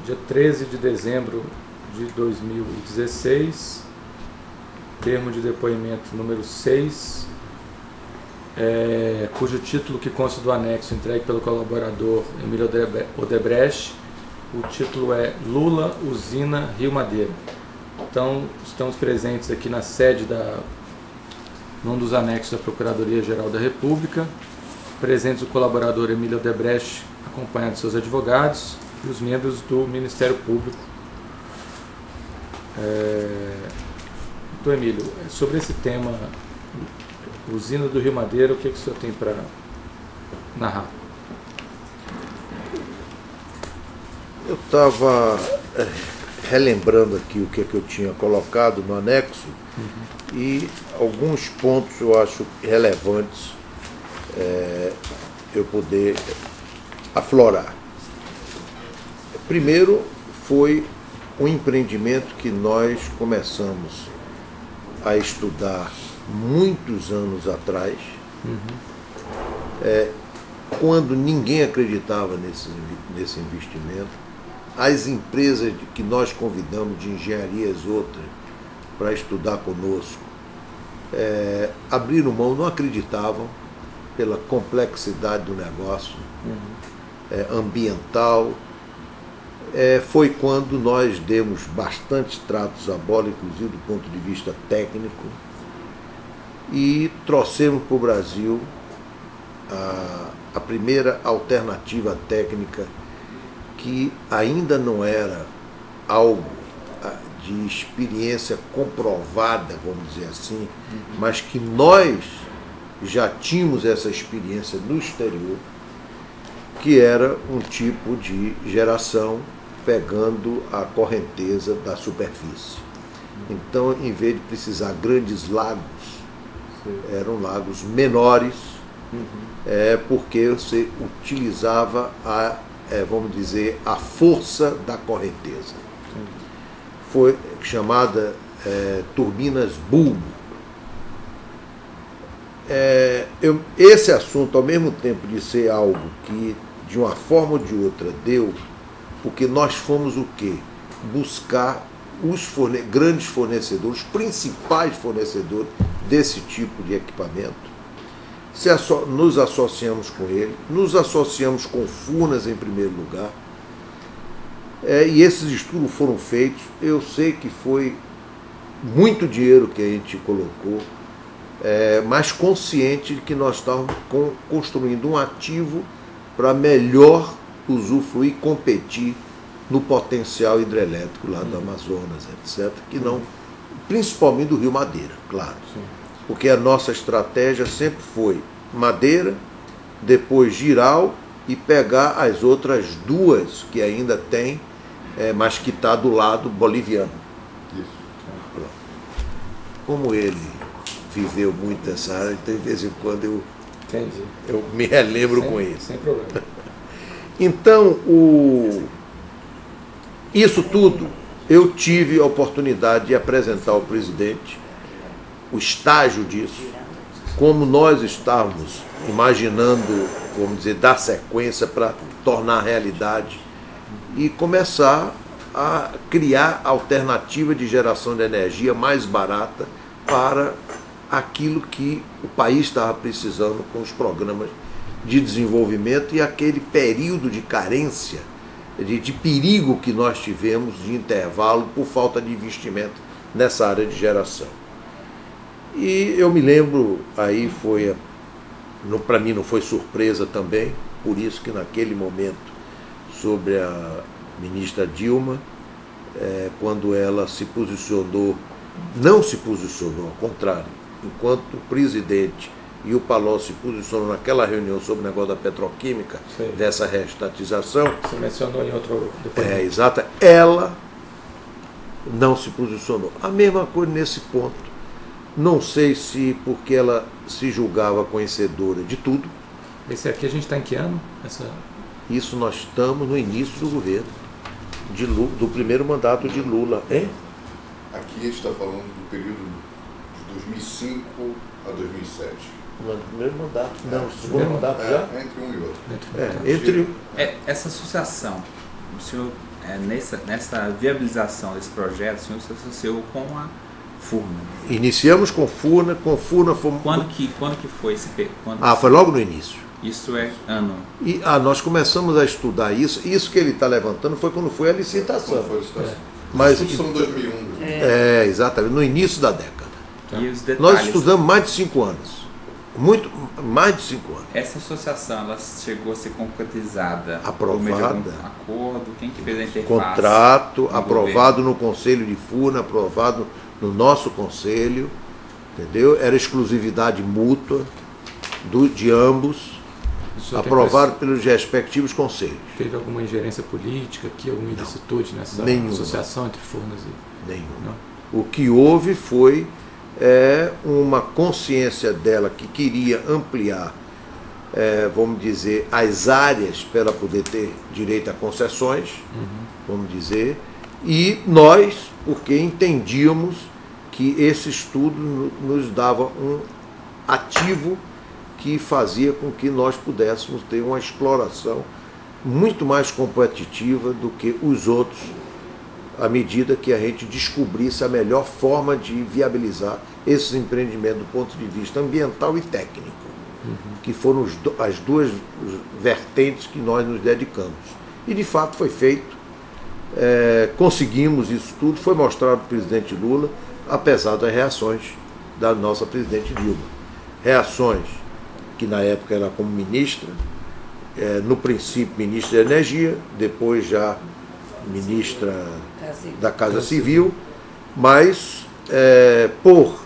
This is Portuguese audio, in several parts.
dia 13 de dezembro de 2016, termo de depoimento número 6, cujo título que consta do anexo entregue pelo colaborador Emílio Odebrecht, o título é Lula, Usina, Rio Madeira. Então, estamos presentes aqui na sede num dos anexos da Procuradoria-Geral da República, presentes o colaborador Emílio Odebrecht, acompanhado de seus advogados, e os membros do Ministério Público. Então, Emílio, sobre esse tema, usina do Rio Madeira, o que o senhor tem para narrar? Eu estava relembrando aqui o que eu tinha colocado no anexo, e alguns pontos eu acho relevantes eu poder aflorar. Primeiro, foi um empreendimento que nós começamos a estudar muitos anos atrás, quando ninguém acreditava nesse investimento. As empresas que nós convidamos de engenharias outras para estudar conosco abriram mão, não acreditavam pela complexidade do negócio ambiental. Foi quando nós demos bastante tratos à bola, inclusive do ponto de vista técnico, e trouxemos para o Brasil a primeira alternativa técnica, que ainda não era algo de experiência comprovada, vamos dizer assim, mas que nós já tínhamos essa experiência no exterior, que era um tipo de geração pegando a correnteza da superfície. Então, em vez de precisar grandes lagos, eram lagos menores, porque você utilizava vamos dizer, a força da correnteza. Foi chamada turbinas bulbo. Esse assunto, ao mesmo tempo de ser algo que, de uma forma ou de outra, deu, porque nós fomos o quê? Buscar os grandes fornecedores, os principais fornecedores desse tipo de equipamento. Nos associamos com ele, nos associamos com Furnas em primeiro lugar, e esses estudos foram feitos. Eu sei que foi muito dinheiro que a gente colocou, mas consciente de que nós estávamos construindo um ativo para melhor usufruir e competir no potencial hidrelétrico lá do Amazonas, etc., que não, principalmente do Rio Madeira, claro. Sim. Porque a nossa estratégia sempre foi Madeira, depois Jirau e pegar as outras duas que ainda tem, mas que está do lado boliviano. Isso. Pronto. Como ele viveu muito nessa área, então de vez em quando eu me relembro com ele. Sem problema. Então, isso tudo eu tive a oportunidade de apresentar ao presidente o estágio disso, como nós estávamos imaginando, vamos dizer, dar sequência para tornar realidade e começar a criar alternativa de geração de energia mais barata para aquilo que o país estava precisando com os programas de desenvolvimento e aquele período de carência, de perigo que nós tivemos de intervalo por falta de investimento nessa área de geração. E eu me lembro, aí para mim não foi surpresa também, por isso que naquele momento, sobre a ministra Dilma, quando ela se posicionou, não se posicionou, ao contrário, enquanto o presidente e o Palocci se posicionou naquela reunião sobre o negócio da petroquímica, sim, dessa reestatização. Você mencionou em outro depoimento. Exata. Ela não se posicionou. A mesma coisa nesse ponto. Não sei se porque ela se julgava conhecedora de tudo. Esse aqui a gente está em que ano? Isso nós estamos no início do governo, do primeiro mandato de Lula. Aqui a gente está falando do período de 2005 a 2007. No primeiro mandato. Não, no segundo mandato já? Entre um e outro. Essa associação o senhor, nessa viabilização desse projeto, o senhor se associou com a Furna. Iniciamos com Furna fomos... Quando que foi esse... Foi logo no início. Isso é ano. E nós começamos a estudar isso. Isso que ele está levantando foi quando foi a licitação. Quando foi a licitação. Mas, isso foi em 2001. Exatamente, no início da década. E os detalhes, nós estudamos mais de 5 anos. Muito mais de 5 anos. Essa associação, ela chegou a ser concretizada? Aprovada. Por meio de algum acordo? Quem que fez a interface? Contrato, aprovado governo? no Conselho de Furna, aprovado no nosso Conselho, entendeu? Era exclusividade mútua de ambos, aprovado pelos respectivos conselhos. Teve alguma ingerência política aqui, alguma ilicitude nessa associação entre Furnas e... Nenhuma. O que houve foi uma consciência dela que queria ampliar, vamos dizer, as áreas para ela poder ter direito a concessões, vamos dizer, e nós, porque entendíamos que esse estudo nos dava um ativo que fazia com que nós pudéssemos ter uma exploração muito mais competitiva do que os outros, à medida que a gente descobrisse a melhor forma de viabilizar esses empreendimentos do ponto de vista ambiental e técnico, que foram as duas vertentes que nós nos dedicamos. E de fato foi feito, conseguimos isso tudo, foi mostrado ao presidente Lula, apesar das reações da nossa presidente Dilma. Reações que na época era como ministra, no princípio ministra da Energia, depois já ministra da Casa Civil, mas por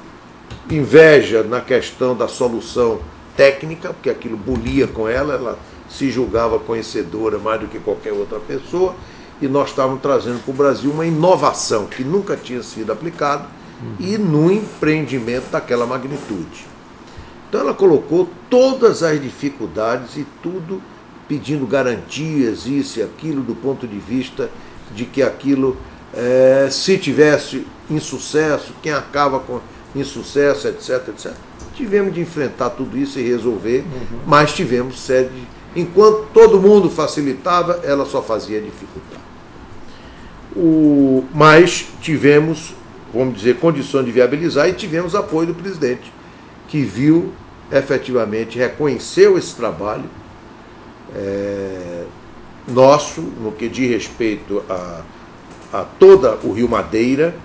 inveja na questão da solução técnica, porque aquilo bulia com ela se julgava conhecedora mais do que qualquer outra pessoa, e nós estávamos trazendo para o Brasil uma inovação que nunca tinha sido aplicada e num empreendimento daquela magnitude. Então ela colocou todas as dificuldades e tudo pedindo garantias, isso e aquilo, do ponto de vista de que aquilo, se tivesse insucesso, quem acaba com insucesso, etc, etc. Tivemos de enfrentar tudo isso e resolver, mas tivemos série de... Enquanto todo mundo facilitava, ela só fazia dificultar. Mas tivemos, vamos dizer, condições de viabilizar e tivemos apoio do presidente, que viu, efetivamente, reconheceu esse trabalho nosso, no que diz respeito a toda o Rio Madeira,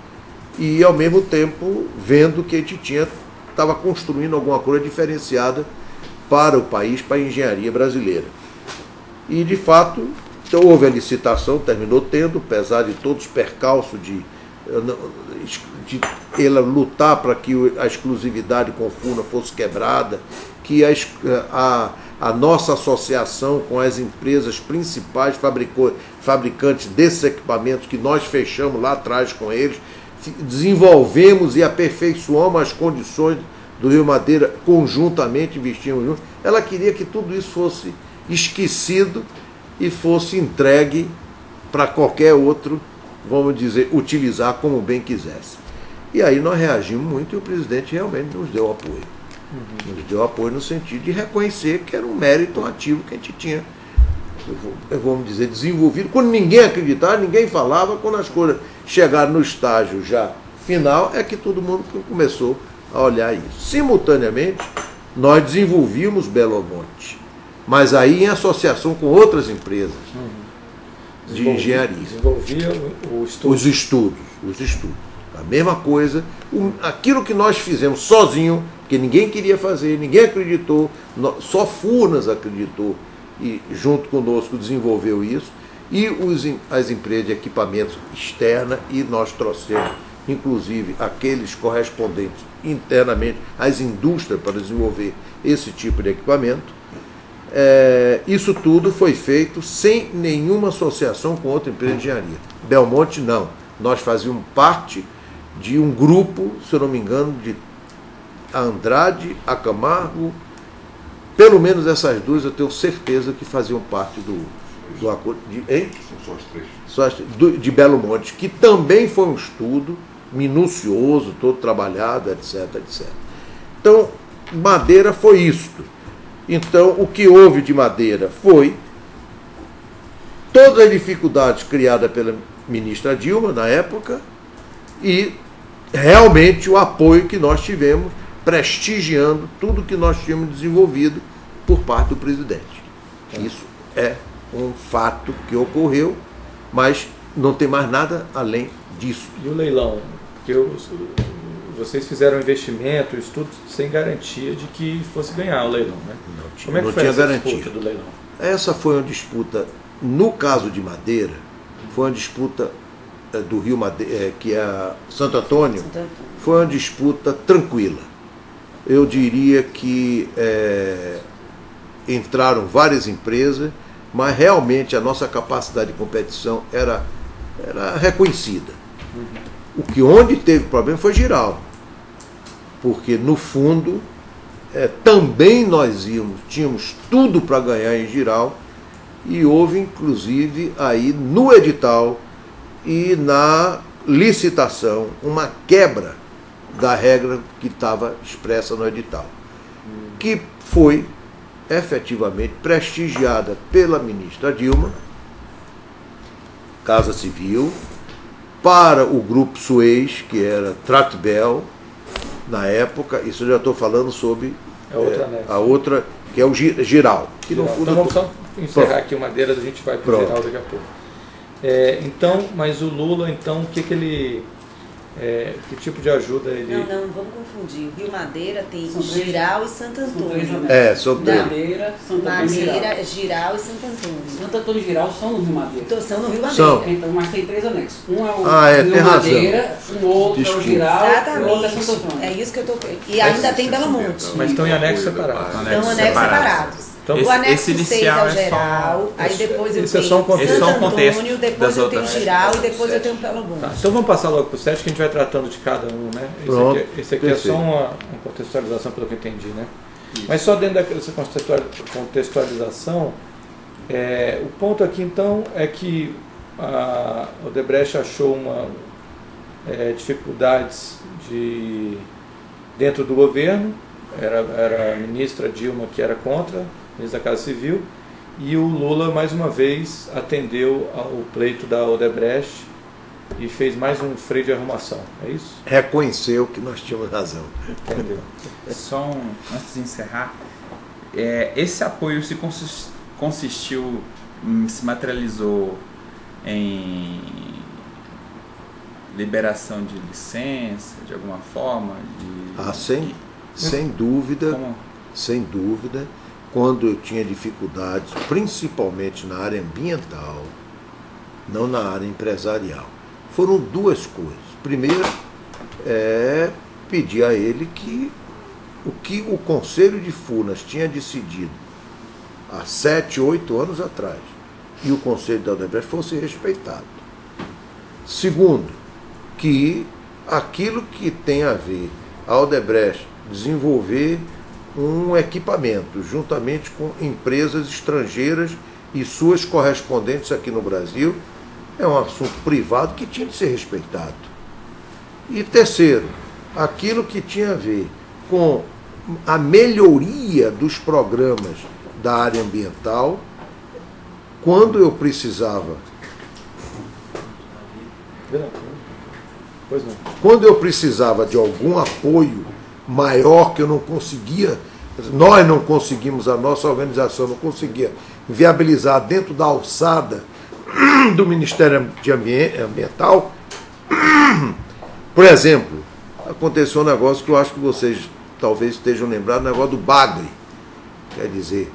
e, ao mesmo tempo, vendo que a gente estava construindo alguma coisa diferenciada para o país, para a engenharia brasileira. E, de fato, então, houve a licitação, terminou tendo, apesar de todos os percalços de ela lutar para que a exclusividade com Furna fosse quebrada, que a nossa associação com as empresas principais fabricantes desses equipamentos, que nós fechamos lá atrás com eles, desenvolvemos e aperfeiçoamos as condições do Rio Madeira conjuntamente, investimos juntos. Ela queria que tudo isso fosse esquecido e fosse entregue para qualquer outro, vamos dizer, utilizar como bem quisesse. E aí nós reagimos muito e o presidente realmente nos deu apoio. Nos deu apoio no sentido de reconhecer que era um mérito ativo que a gente tinha, vamos dizer, desenvolvido. Quando ninguém acreditava, ninguém falava, quando as coisas chegaram no estágio já final, é que todo mundo começou a olhar isso. Simultaneamente, nós desenvolvíamos Belo Monte, mas aí em associação com outras empresas de engenharia. Desenvolvia os estudos. A mesma coisa, aquilo que nós fizemos sozinho, que ninguém queria fazer, ninguém acreditou, só Furnas acreditou e junto conosco desenvolveu isso, e as empresas de equipamentos externa, e nós trouxemos, inclusive, aqueles correspondentes internamente às indústrias para desenvolver esse tipo de equipamento. Isso tudo foi feito sem nenhuma associação com outra empresa de engenharia. Belmonte não. Nós fazíamos parte de um grupo, se eu não me engano, de a Andrade, a Camargo, pelo menos essas duas eu tenho certeza que faziam parte do acordo. São só as três. De Belo Monte, que também foi um estudo minucioso, todo trabalhado, etc, etc. Então, Madeira foi isto. Então, o que houve de Madeira foi todas as dificuldades criadas pela ministra Dilma na época e realmente o apoio que nós tivemos, prestigiando tudo que nós tínhamos desenvolvido por parte do presidente. Isso é um fato que ocorreu, mas não tem mais nada além disso. E o leilão? Porque vocês fizeram um investimento, estudo, sem garantia de que fosse ganhar o leilão, né? Como é que foi essa disputa do leilão? Essa foi uma disputa, no caso de Madeira, foi uma disputa do Rio Madeira, que é Santo Antônio, foi uma disputa tranquila. Eu diria que entraram várias empresas, mas realmente a nossa capacidade de competição era reconhecida. Onde teve problema foi Jirau, porque no fundo também nós tínhamos tudo para ganhar em Jirau, e houve inclusive aí no edital e na licitação uma quebra da regra que estava expressa no edital, que foi efetivamente prestigiada pela ministra Dilma, Casa Civil, para o grupo Suez, que era Tractebel, na época. Isso eu já estou falando sobre a outra, que é o Jirau. Que no fundo, então vamos só encerrar aqui o Madeira, a gente vai para o Jirau daqui a pouco. Então, mas o Lula, então, que ele... que tipo de ajuda ele... Não vamos confundir. O Rio Madeira tem Jirau e Santo Antônio. São três. Madeira, Jirau e Santo Antônio. Santo Antônio e Jirau são no Rio Madeira. São no Rio Madeira. São. Então, mas tem 3 anexos. Um é o tem Rio razão. Madeira, um outro é o Jirau, e o outro é Santo Exatamente. Antônio. É isso que eu estou... E ainda tem Belo Monte. Mas estão em anexos separados. Estão anexos separados. Então, o anexo 6 inicial é o Geral, aí depois eu tenho Santo Antônio, depois eu tenho Jirau e depois eu tenho Belo Monte. Então vamos passar logo para o 7, que a gente vai tratando de cada um, né? Esse aqui é só uma contextualização, pelo que eu entendi, né? Isso. Mas só dentro dessa contextualização, o ponto aqui então é que a Odebrecht achou dificuldades dentro do governo. Era a ministra Dilma que era contra, ministra da Casa Civil, e o Lula mais uma vez atendeu ao pleito da Odebrecht e fez mais um freio de arrumação, é isso? Reconheceu que nós tínhamos razão. Entendeu? Antes de encerrar, esse apoio se materializou em liberação de licença, de alguma forma? Sem dúvida, quando eu tinha dificuldades, principalmente na área ambiental, não na área empresarial. Foram duas coisas. Primeiro, pedir a ele que o Conselho de Furnas tinha decidido há 7, 8 anos atrás, e o Conselho da Odebrecht fosse respeitado. Segundo, que aquilo que tem a ver a Odebrecht desenvolver um equipamento juntamente com empresas estrangeiras e suas correspondentes aqui no Brasil é um assunto privado que tinha de ser respeitado. E terceiro, aquilo que tinha a ver com a melhoria dos programas da área ambiental, quando eu precisava de algum apoio maior que eu não conseguia, nós não conseguimos, a nossa organização não conseguia viabilizar dentro da alçada do Ministério Ambiental. Por exemplo, aconteceu um negócio que eu acho que vocês talvez estejam lembrados, o negócio do bagre. Quer dizer,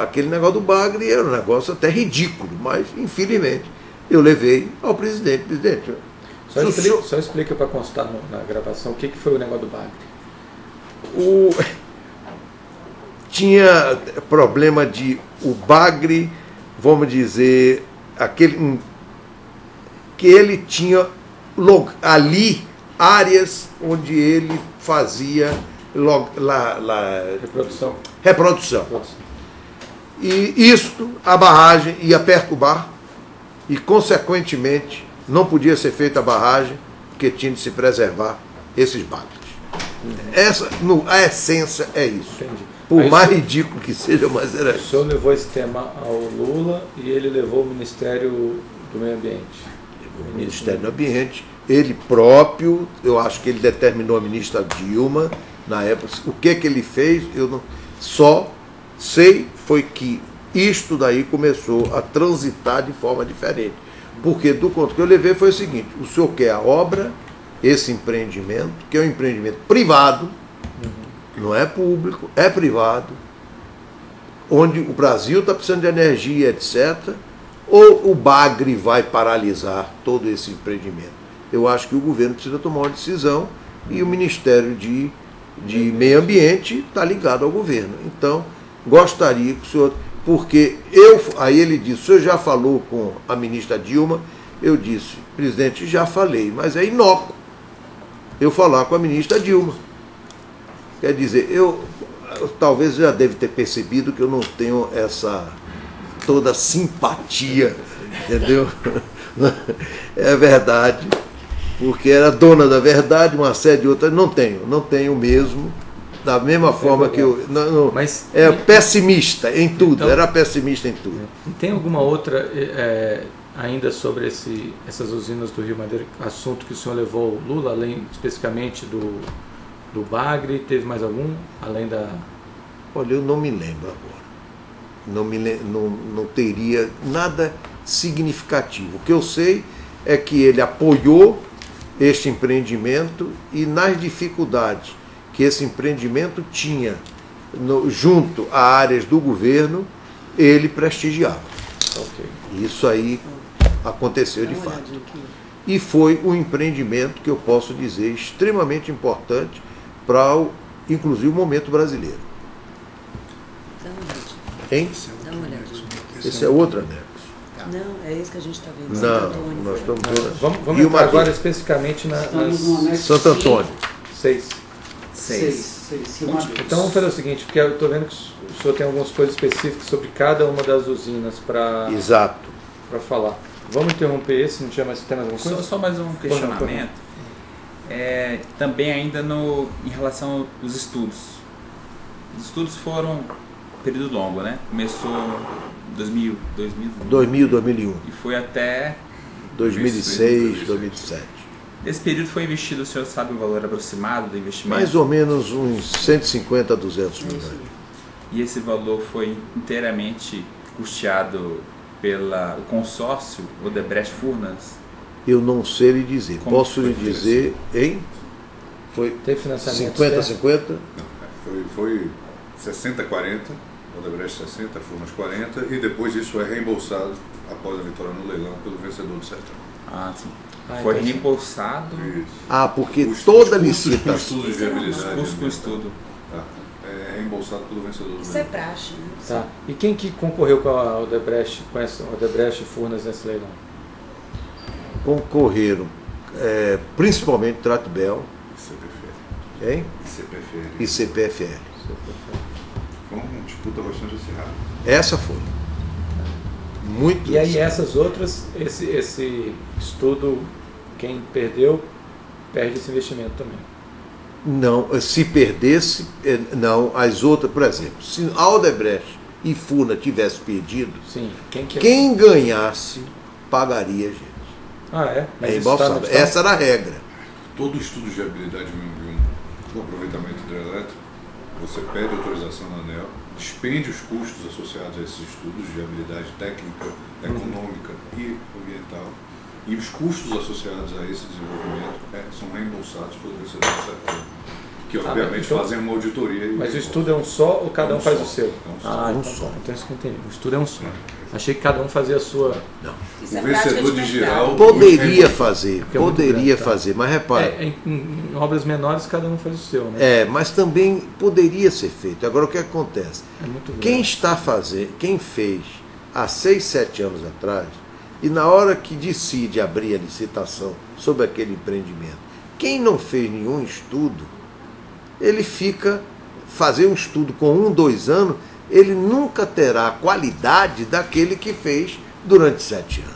aquele negócio do bagre era um negócio até ridículo, mas infelizmente eu levei ao presidente. Só explica para constar na gravação o que foi o negócio do bagre. Tinha problema de o bagre, vamos dizer, que ele tinha ali áreas onde ele fazia reprodução. E isso, a barragem ia perturbar e, consequentemente, não podia ser feita a barragem, porque tinha de se preservar esses bagres. A essência é isso. Entendi. Por mais ridículo que seja, mas era isso. O senhor levou esse tema ao Lula e ele levou o Ministério do Meio Ambiente. O Ministério do Ambiente, ele próprio, eu acho que ele determinou a ministra Dilma, na época, o que ele fez, eu não só sei foi que isto daí começou a transitar de forma diferente. Porque do conto que eu levei foi o seguinte: o senhor quer a obra, esse empreendimento, que é um empreendimento privado, não é público, é privado, onde o Brasil está precisando de energia, etc., ou o bagre vai paralisar todo esse empreendimento? Eu acho que o governo precisa tomar uma decisão e o Ministério de Meio Ambiente está ligado ao governo. Então, gostaria que o senhor... Porque aí ele disse, o senhor já falou com a ministra Dilma? Eu disse, presidente, já falei, mas é inócuo eu falar com a ministra Dilma. Quer dizer, eu talvez já deve ter percebido que eu não tenho essa toda simpatia, entendeu? É verdade, porque era dona da verdade, uma série de outras, não tenho mesmo. Da mesma forma que eu... Mas, é pessimista em tudo, então, era pessimista em tudo. Tem alguma outra, ainda sobre essas usinas do Rio Madeira, assunto que o senhor levou o Lula, além especificamente do bagre, teve mais algum, além da... Olha, eu não me lembro agora. Não teria nada significativo. O que eu sei é que ele apoiou este empreendimento e nas dificuldades que esse empreendimento tinha junto a áreas do governo, ele prestigiava. Okay. Isso aí aconteceu de fato. E foi um empreendimento que eu posso dizer extremamente importante para, inclusive, o momento brasileiro. Hein? Dá uma olhadinha. Esse é outro anexo. Não, é esse que a gente está vendo. Não, nós estamos vendo. Vamos entrar agora especificamente na Santo Antônio. 6. Então vamos fazer o seguinte, porque eu estou vendo que o senhor tem algumas coisas específicas sobre cada uma das usinas para falar. Vamos interromper esse, não tinha mais, tem mais alguma coisa? Só mais um questionamento. Também ainda em relação aos estudos. Os estudos foram um período longo, né? Começou em 2001. E foi até 2006, 2007. Nesse período foi investido, o senhor sabe o valor aproximado do investimento? Mais ou menos uns 150 a 200 milhões. E esse valor foi inteiramente custeado pelo consórcio Odebrecht Furnas? Eu não sei lhe dizer. Posso lhe dizer, hein? Teve financiamento 50-50? Foi 60-40, Odebrecht 60, Furnas 40, e depois isso é reembolsado após a vitória no leilão pelo vencedor do certame. Ah, sim. Foi reembolsado. Porque toda licitação. Estudo de viabilidade. Custo com estudo. É reembolsado pelo vencedor do Isso é praxe, né? Tá. E quem que concorreu com a Odebrecht, e Furnas nesse leilão? Concorreram principalmente Tratbel e CPFL. Foi uma disputa bastante acirrada. Essa foi. Muito. E aí essas outras, esse estudo, quem perdeu, perde esse investimento também. Não, se perdesse, não, as outras, por exemplo, se a Odebrecht e Furna tivesse perdido, sim, quem ganhasse pagaria, gente. Mas essa era a regra. Todo estudo de viabilidade de um aproveitamento hidrelétrico, você pede autorização na ANEEL, despende os custos associados a esses estudos de viabilidade técnica, econômica e ambiental, e os custos associados a esse desenvolvimento são reembolsados pelo vencedor do certame, que obviamente fazem uma auditoria. Mas o estudo é um só ou cada um faz o seu? Um só. Então isso que eu entendi. O estudo é um só. Achei que cada um fazia a sua... Não. O vencedor de geral... Poderia fazer, mas repare... Em obras menores cada um faz o seu, né? Mas também poderia ser feito. Agora o que acontece? Quem fez há 6, 7 anos atrás, e na hora que decide abrir a licitação sobre aquele empreendimento, quem não fez nenhum estudo, ele fazer um estudo com 1, 2 anos, ele nunca terá a qualidade daquele que fez durante 7 anos.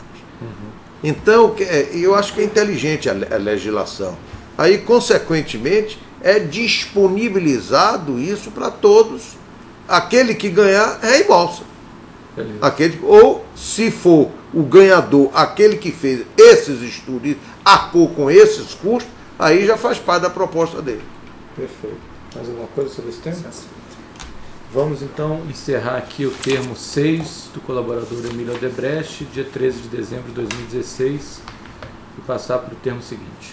Então, eu acho que é inteligente a legislação. Aí, consequentemente, é disponibilizado isso para todos aquele que ganhar reembolsa. Ou, se for o ganhador, aquele que fez esses estudos, arcou com esses custos, aí já faz parte da proposta dele. Perfeito. Mais alguma coisa sobre esse tema? Vamos então encerrar aqui o termo 6 do colaborador Emílio Odebrecht, dia 13 de dezembro de 2016, e passar para o termo seguinte.